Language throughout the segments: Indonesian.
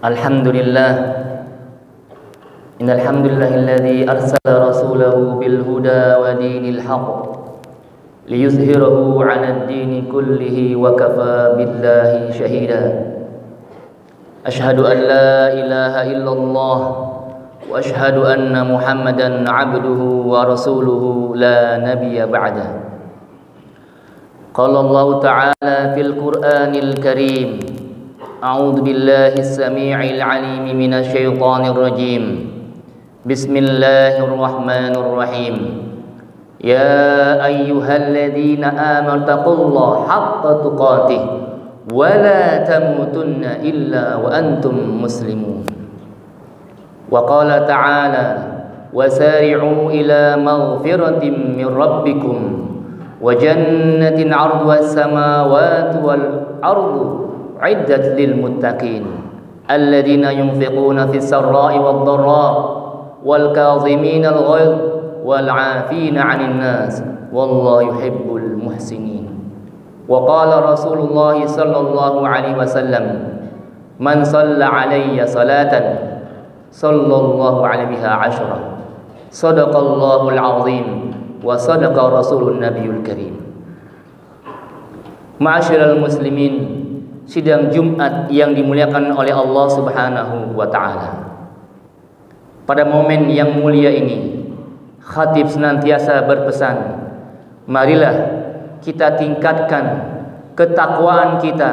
Alhamdulillah, innal hamdalillahilladzi arsala rasulahu bil huda wa dinil haqq liyuzhirahu 'ala ad-dini kullihi wa kafa billahi shahida. Ashhadu an la ilaha illallah wa ashhadu anna Muhammadan 'abduhu wa rasuluhu la nabiyya ba'da. Qala Allah ta'ala fil Qur'anil Karim. A'udzu billahi as-sami'il 'alim minasy syaithanir rajim. Bismillahirrahmanirrahim. Ya ayyuhalladzina amanu taqullaha haqqa tuqatih wa la tamutunna illa wa antum muslimun. Wa qala ta'ala wasari'u ila maghfiratin min rabbikum wa jannatin 'arduha as-samawati wal ardu عدت للمتقين الذين ينفقون في السراء والضراء والكاظمين الغيظ والعافين عن الناس والله يحب المحسنين. وقال رسول الله صلى الله عليه وسلم من صلى علي صلاة صلى الله عليه بها عشرة صدق الله العظيم وصدق رسول النبي الكريم. Ma'asyiral muslimin, sidang Jumat yang dimuliakan oleh Allah Subhanahu wa taala. Pada momen yang mulia ini, khatib senantiasa berpesan, marilah kita tingkatkan ketakwaan kita,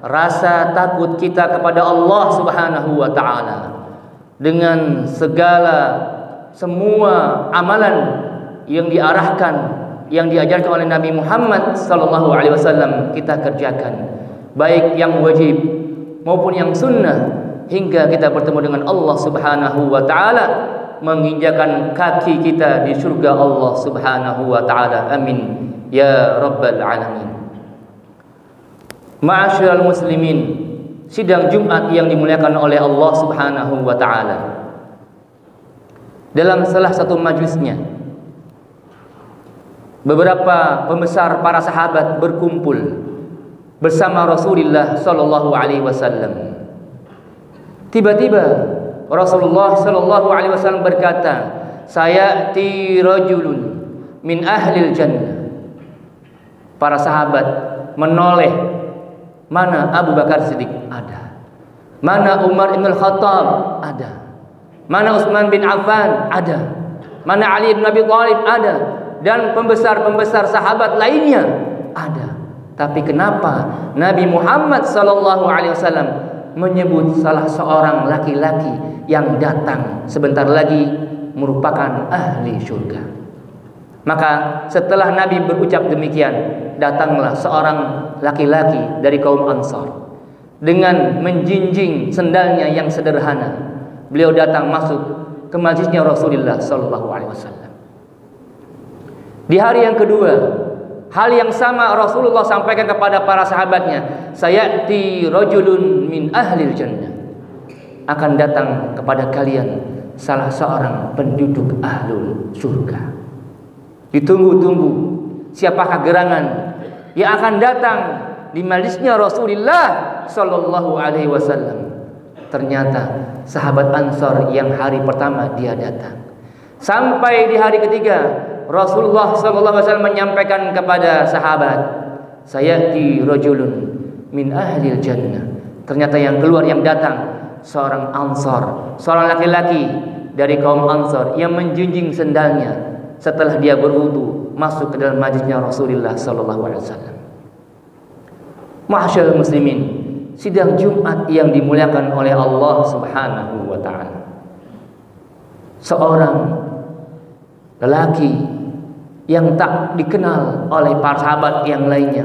rasa takut kita kepada Allah Subhanahu wa taala dengan semua amalan yang diarahkan, yang diajarkan oleh Nabi Muhammad sallallahu alaihi wasallam kita kerjakan, baik yang wajib maupun yang sunnah, hingga kita bertemu dengan Allah Subhanahu wa taala, menginjakan kaki kita di surga Allah Subhanahu wa taala. Amin ya rabbal alamin. Ma'asyiral muslimin, sidang Jumat yang dimuliakan oleh Allah Subhanahu wa taala. Dalam salah satu majlisnya, beberapa pembesar para sahabat berkumpul bersama Rasulullah sallallahu alaihi wasallam. Tiba-tiba Rasulullah sallallahu alaihi wasallam berkata, "Sayati rajulun min ahlil jannah." Para sahabat menoleh, mana Abu Bakar Siddiq? Ada. Mana Umar bin Khattab? Ada. Mana Utsman bin Affan? Ada. Mana Ali bin Abi Thalib? Ada. Dan pembesar-pembesar sahabat lainnya ada. Tapi kenapa Nabi Muhammad sallallahu alaihi wasallam menyebut salah seorang laki-laki yang datang sebentar lagi merupakan ahli surga? Maka setelah Nabi berucap demikian, datanglah seorang laki-laki dari kaum Ansar dengan menjinjing sendalnya yang sederhana. Beliau datang masuk ke majlisnya Rasulullah sallallahu alaihi wasallam. Di hari yang kedua, hal yang sama Rasulullah sampaikan kepada para sahabatnya, sayati rajulun min ahlil jannah. Akan datang kepada kalian salah seorang penduduk ahlul surga. Ditunggu-tunggu siapakah gerangan yang akan datang di majlisnya Rasulullah sallallahu alaihi wasallam. Ternyata sahabat Ansar yang hari pertama dia datang. Sampai di hari ketiga Rasulullah sallallahu alaihi wasallam menyampaikan kepada sahabat, sayati rajulun min ahlil jannah. Ternyata yang keluar, yang datang seorang Ansar, seorang laki-laki dari kaum Ansar yang menjunjing sendalnya setelah dia berwudu masuk ke dalam majlisnya Rasulullah sallallahu alaihi wasallam. Ma'asyiral muslimin, sidang Jumat yang dimuliakan oleh Allah Subhanahu wa taala. Seorang lelaki yang tak dikenal oleh para sahabat yang lainnya,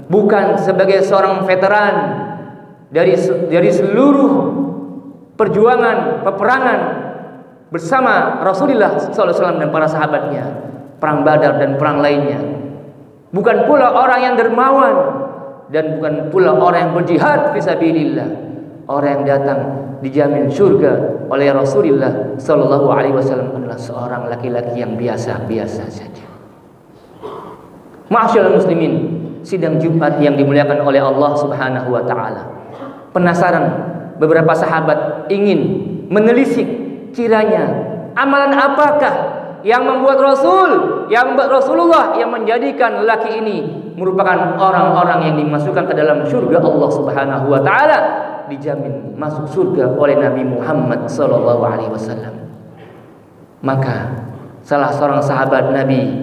bukan sebagai seorang veteran dari seluruh perjuangan peperangan bersama Rasulullah SAW dan para sahabatnya, perang Badar dan perang lainnya, bukan pula orang yang dermawan dan bukan pula orang yang berjihad fisabilillah, orang yang datang dijamin surga oleh Rasulullah SAW adalah seorang laki-laki yang biasa-biasa saja. Ma'asyiral muslimin, sidang Jumat yang dimuliakan oleh Allah Subhanahu wa taala. Penasaran beberapa sahabat ingin menelisik kiranya amalan apakah yang membuat Rasulullah yang menjadikan lelaki ini merupakan orang-orang yang dimasukkan ke dalam surga Allah Subhanahu wa taala, dijamin masuk surga oleh Nabi Muhammad sallallahu alaihi wasallam. Maka salah seorang sahabat Nabi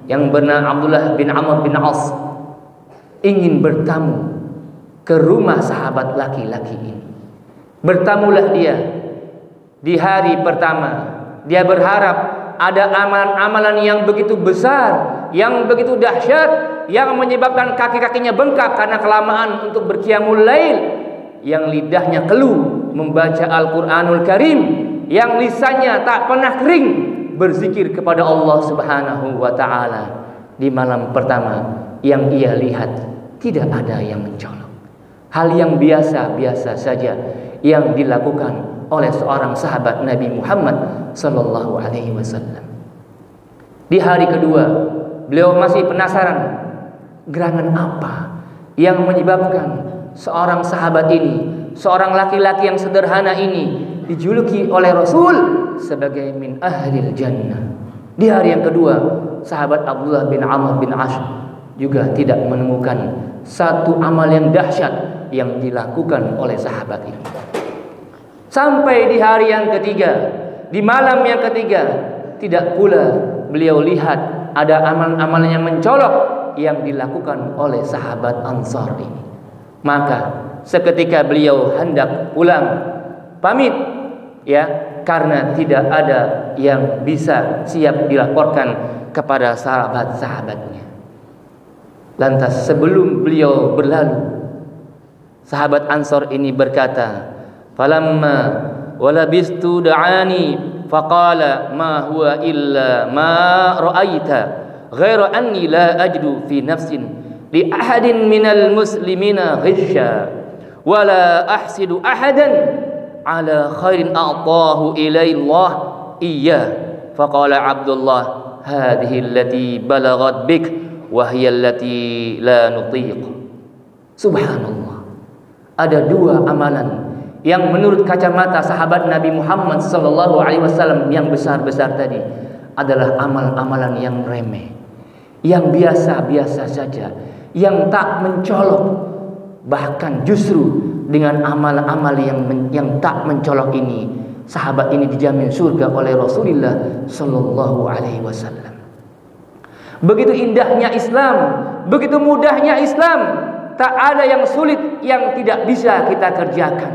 yang bernama Abdullah bin Amr bin As ingin bertamu ke rumah sahabat laki-laki ini. Bertamulah dia di hari pertama. Dia berharap ada amalan-amalan yang begitu besar, yang begitu dahsyat, yang menyebabkan kaki-kakinya bengkak karena kelamaan untuk berqiyamul lail, yang lidahnya keluh membaca Al-Qur'anul Karim, yang lisannya tak pernah kering berzikir kepada Allah Subhanahu wa taala. Di malam pertama yang ia lihat tidak ada yang mencolok. Hal yang biasa-biasa saja yang dilakukan oleh seorang sahabat Nabi Muhammad sallallahu alaihi wasallam. Di hari kedua, beliau masih penasaran gerangan apa yang menyebabkan seorang sahabat ini, seorang laki-laki yang sederhana ini dijuluki oleh Rasul sebagai min ahlil jannah. Di hari yang kedua, sahabat Abdullah bin Amr bin As juga tidak menemukan satu amal yang dahsyat yang dilakukan oleh sahabat ini. Sampai di hari yang ketiga, di malam yang ketiga, tidak pula beliau lihat ada amal-amalan yang mencolok yang dilakukan oleh sahabat Ansar ini. Maka seketika beliau hendak pulang pamit, ya, karena tidak ada yang bisa siap dilaporkan kepada sahabat-sahabatnya. Lantas sebelum beliau berlalu, sahabat Ansar ini berkata, "Falamma walabistu da'ani faqala ma huwa illa ma ra'aita ghaira anni la ajdu fi nafsin li ahadin minal muslimina ghisha wa la ahsidu ahadan ala khairin a'tahu ilayillah iyyah." Faqala Abdullah, "Hadhihi allati balaghat bik wa hiya allati la nutiq." Subhanallah. Ada dua amalan yang menurut kacamata sahabat Nabi Muhammad sallallahu alaihi wasallam yang besar-besar tadi adalah amal-amalan yang remeh, yang biasa-biasa saja, yang tak mencolok. Bahkan justru dengan amal-amal yang tak mencolok ini, sahabat ini dijamin surga oleh Rasulullah sallallahu alaihi wasallam. Begitu indahnya Islam, begitu mudahnya Islam, tak ada yang sulit yang tidak bisa kita kerjakan.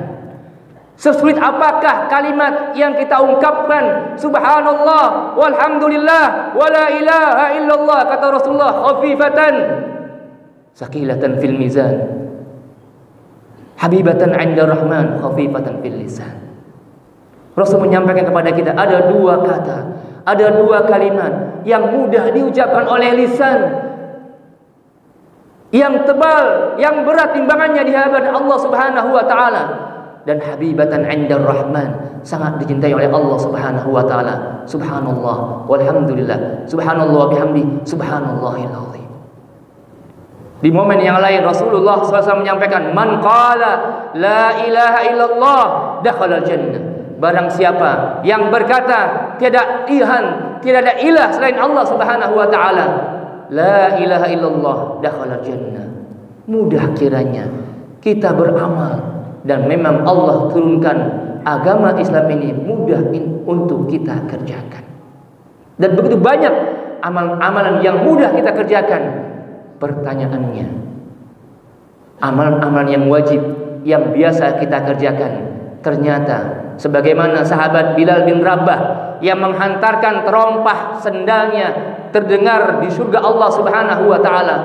Sesulit apakah kalimat yang kita ungkapkan? Subhanallah, walhamdulillah, wala ilaha illallah, kata Rasulullah, khafifatan sakilatan fil mizan, habibatan 'inda rahman, khafifatan fil lisan. Rasul menyampaikan kepada kita ada dua kata, ada dua kalimat yang mudah diucapkan oleh lisan, yang tebal, yang berat timbangannya di hadapan Allah Subhanahu wa taala, dan habibatan 'inda rahman, sangat dicintai oleh Allah Subhanahu wa taala. Subhanallah walhamdulillah, subhanallah bihamdi, subhanallahil azim. Di momen yang lain Rasulullah SAW menyampaikan, man qala la ilaha illallah dakhala jannah. Barang siapa yang berkata tiada ada ilah selain Allah Subhanahu wa taala, la ilaha illallah dakhala jannah. Mudah kiranya kita beramal, dan memang Allah turunkan agama Islam ini mudah untuk kita kerjakan. Dan begitu banyak amalan-amalan yang mudah kita kerjakan. Pertanyaannya, amalan-amalan yang wajib yang biasa kita kerjakan, ternyata sebagaimana sahabat Bilal bin Rabah yang menghantarkan terompah sendalnya terdengar di surga Allah Subhanahu wa taala,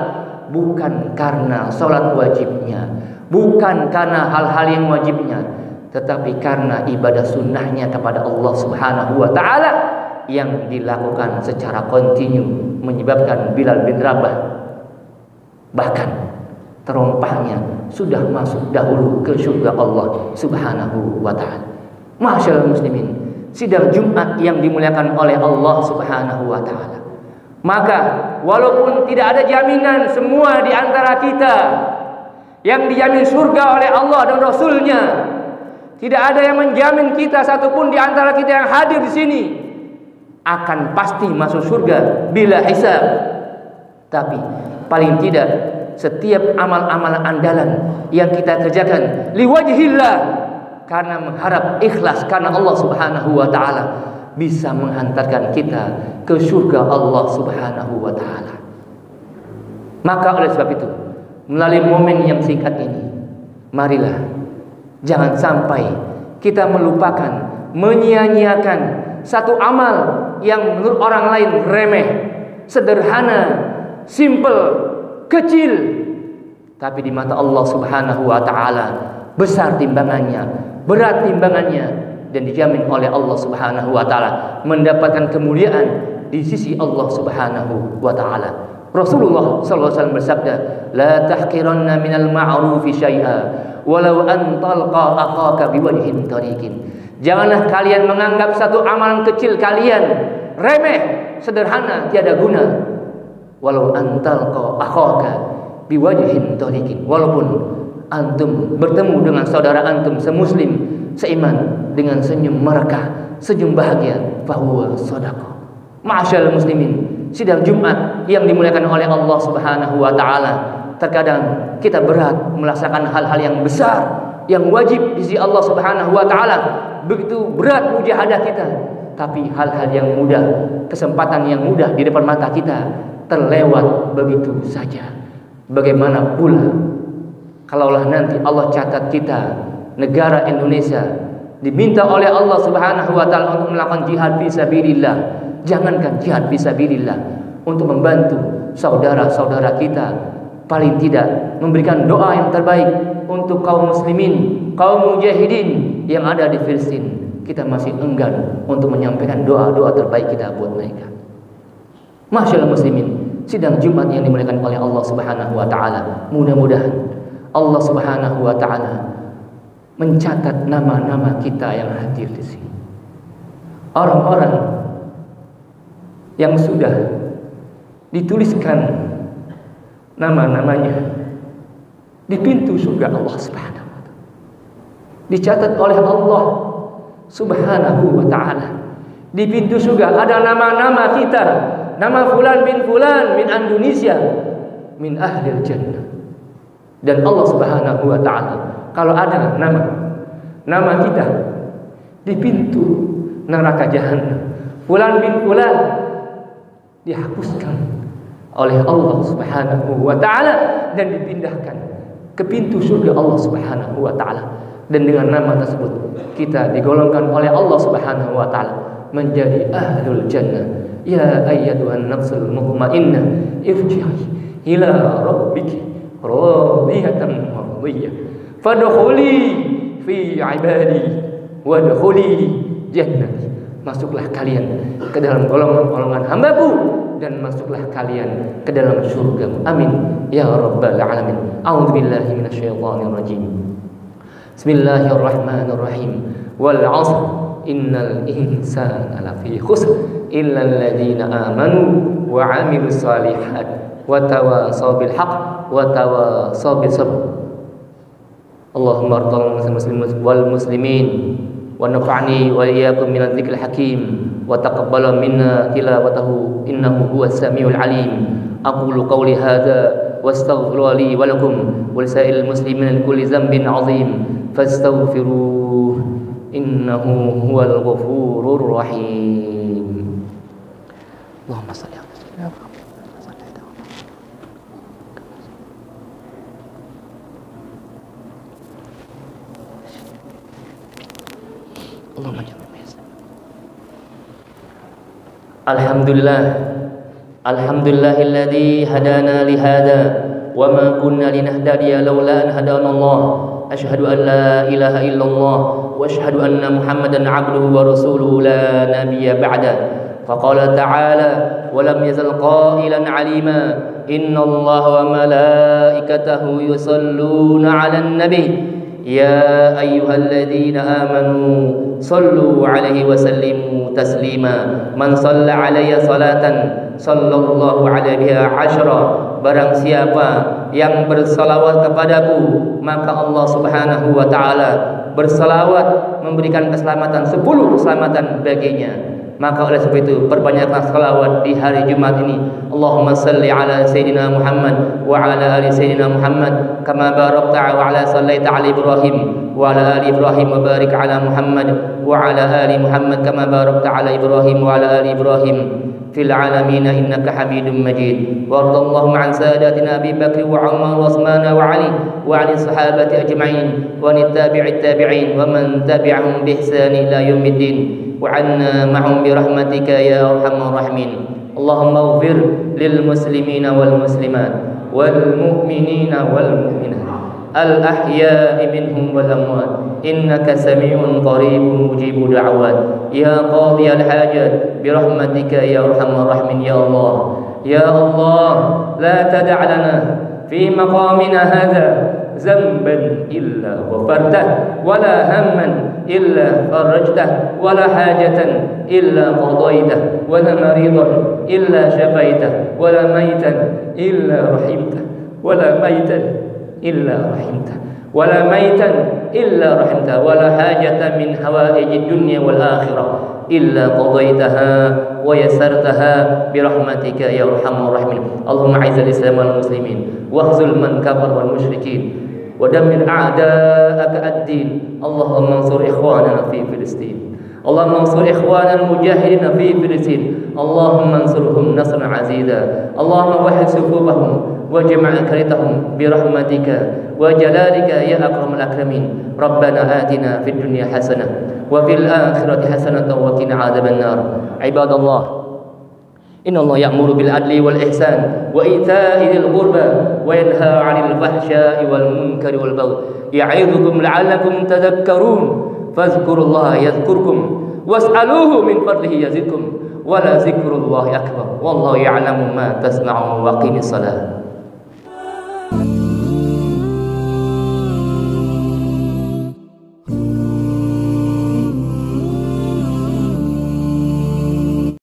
bukan karena salat wajibnya, bukan karena hal-hal yang wajibnya, tetapi karena ibadah sunnahnya kepada Allah Subhanahu wa taala yang dilakukan secara kontinu menyebabkan Bilal bin Rabah bahkan terompahnya sudah masuk dahulu ke surga Allah Subhanahu wa taala. Masyaallah muslimin, sidang Jumat yang dimuliakan oleh Allah Subhanahu wa taala. Maka walaupun tidak ada jaminan semua di antara kita yang dijamin surga oleh Allah dan Rasulnya, Tidak ada yang menjamin kita satupun di antara kita yang hadir di sini akan pasti masuk surga bila hisab. Tapi paling tidak setiap amal-amal andalan yang kita kerjakan liwajhillah, karena mengharap ikhlas karena Allah Subhanahu wa taala, bisa menghantarkan kita ke surga Allah Subhanahu wa taala. Maka oleh sebab itu, melalui momen yang singkat ini, marilah jangan sampai kita melupakan, menyia-nyiakan satu amal yang menurut orang lain remeh, sederhana, simple, kecil, tapi di mata Allah Subhanahu wa taala besar timbangannya, berat timbangannya, dan dijamin oleh Allah Subhanahu wa taala mendapatkan kemuliaan di sisi Allah Subhanahu wa taala. Rasulullah sallallahu alaihi wasallam bersabda, "La tahqiranna minal ma'rufi syai'a walau an talqa akhaka biwajhin tariqin." Janganlah kalian menganggap satu amalan kecil kalian remeh, sederhana, tiada guna. Walau an talqa akhaka biwajhin tariqin, walaupun antum bertemu dengan saudara antum semuslim, seiman, dengan senyum merekah, senyum bahagia, fahuwa shadaqah. Ma'asyiral muslimin, sidang Jumat yang dimuliakan oleh Allah Subhanahu wa taala, terkadang kita berat melaksanakan hal-hal yang besar, yang wajib di sisi Allah Subhanahu wa taala. Begitu berat mujahadah kita, tapi hal-hal yang mudah, kesempatan yang mudah di depan mata kita terlewat begitu saja. Bagaimana pula kalaulah nanti Allah catat kita, negara Indonesia, diminta oleh Allah Subhanahu wa taala untuk melakukan jihad fisabilillah. Jangankan jihad fisabilillah, untuk membantu saudara-saudara kita, paling tidak memberikan doa yang terbaik untuk kaum muslimin, kaum mujahidin yang ada di Filistin. Kita masih enggan untuk menyampaikan doa-doa terbaik kita buat mereka. Masyaallah muslimin, sidang Jumat yang dimuliakan oleh Allah Subhanahu wa taala, mudah-mudahan Allah Subhanahu wa taala mencatat nama-nama kita yang hadir di sini. Orang-orang yang sudah dituliskan nama-namanya di pintu surga Allah Subhanahu wa taala, dicatat oleh Allah Subhanahu wa taala. Di pintu surga ada nama-nama kita, nama fulan bin fulan min Indonesia, min ahlil jannah. Dan Allah Subhanahu wa taala kalau ada nama kita di pintu neraka jahanam, fulan bin fulan, dihapuskan oleh Allah Subhanahu wa taala dan dipindahkan ke pintu surga Allah Subhanahu wa taala. Dan dengan nama tersebut kita digolongkan oleh Allah Subhanahu wa taala menjadi ahlul jannah. Ya ayyatuhan nafsul mutmainnah, irji'i ila rabbiki radiyatan mardiyah fadkhuli fi ibadi wadkhuli jannati. Masuklah kalian ke dalam golongan-golongan hambaku, dan masuklah kalian ke dalam surga. Amin ya rabbal alamin. A'udzubillahi minasyaitonir rajim. Bismillahirrahmanirrahim. Wal 'ashr innal insana lafi khusr illa alladziina amanu wa 'amilus shalihat wa tawasaw bil haqq wa tawasaw bis sabr. Allahumma arhamna wal muslimin wa nafa'ni wa iyyakum minadh dzikril hakim wa taqabbal minna tilawatahu innahu huwas samiul alim. Aqulu qawli hadza wastaghfiru li wa lakum wa lisa'il muslimin min kulli dhanbin 'azim fastaghfiruhu innahu huwal ghafurur rahim. Allahumma shalli ala sayyidina Alhamdulillah, alhamdulillahilladzi hadana li hadza wa ma kunna linahtadiya laula an hadana Allah. Asyhadu an la ilaha illallah wa asyhadu anna Muhammadan 'abduhu wa rasuluhu la nabiyya ba'da. Faqala ta'ala wa lam yazal qailan 'alima innallaha wa malaikatahu yusalluna 'alan nabi. Ya ayyuhalladzina amanu sallu alaihi wa sallimu taslima. Man shalla alayya salatan sallallahu alaihi asyara. Barang siapa yang bersalawat kepadaku, maka Allah Subhanahu wa taala bersalawat memberikan keselamatan 10 keselamatan baginya. Maka oleh sebab itu perbanyaklah salawat di hari Jumat ini. Allahumma salli ala Sayyidina Muhammad wa ala ali Sayyidina Muhammad kama barakta wa ala sallaita ala Ibrahim wa ala ali Ibrahim wa barik ala Muhammad wa ala ali Muhammad kama barakta ala Ibrahim wa ala ali Ibrahim fil alamin innaka Hamidum Majid. Wa radallahu an sadatina Abi Bakr wa Umar wa Utsman wa Ali wa an sahabati ajma'in wa an tabi'it tabi'in wa man tabi'ahum bi ihsan ila yaumiddin. وعنا معهم برحمتك يا أرحم الراحمين. اللهم اغفر للمسلمين والمسلمات والمؤمنين والمؤمنات الأحياء منهم والأموات إنك سميع قريب مجيب دعوات يا قاضي الحاجات برحمتك يا أرحم الراحمين. يا الله يا الله لا تدع لنا في مقامنا هذا ذنبا إلا غفرته ولا هما إلا فرجته ولا حاجة إلا قضيته ولا مريضا إلا شفيته ولا ميتا إلا رحمته ولا ميتا إلا رحمته ولا ميتا إلا رحمته ولا حاجة من حوائج الدنيا والآخرة إلا قضيتها ويسرتها برحمتك يا أرحم الراحمين. اللهم أعز الإسلام والمسلمين واخذل من كفر والمشركين ودمر أعداءك الدين. اللهم انصر إخواننا في فلسطين. اللهم انصر إخواننا المجاهدين في فلسطين. اللهم انصرهم نصرا عزيزا. اللهم وحد صفوفهم وجمع كلمتهم برحمتك وجلالك يا أكرم الأكرمين. ربنا آتنا في الدنيا حسنة وفي الآخرة حسنة وقنا عذاب النار. عباد الله إن الله يأمر بالعدل والإحسان وإيتاء ذي القربى وينهى عن الفحشاء والمنكر والبغي يعظكم لعلكم تذكرون. فاذكروا الله يذكركم واسألوه من فضله يزدكم ولذكر الله أكبر والله يعلم ما تصنعون. وقم الصلاة.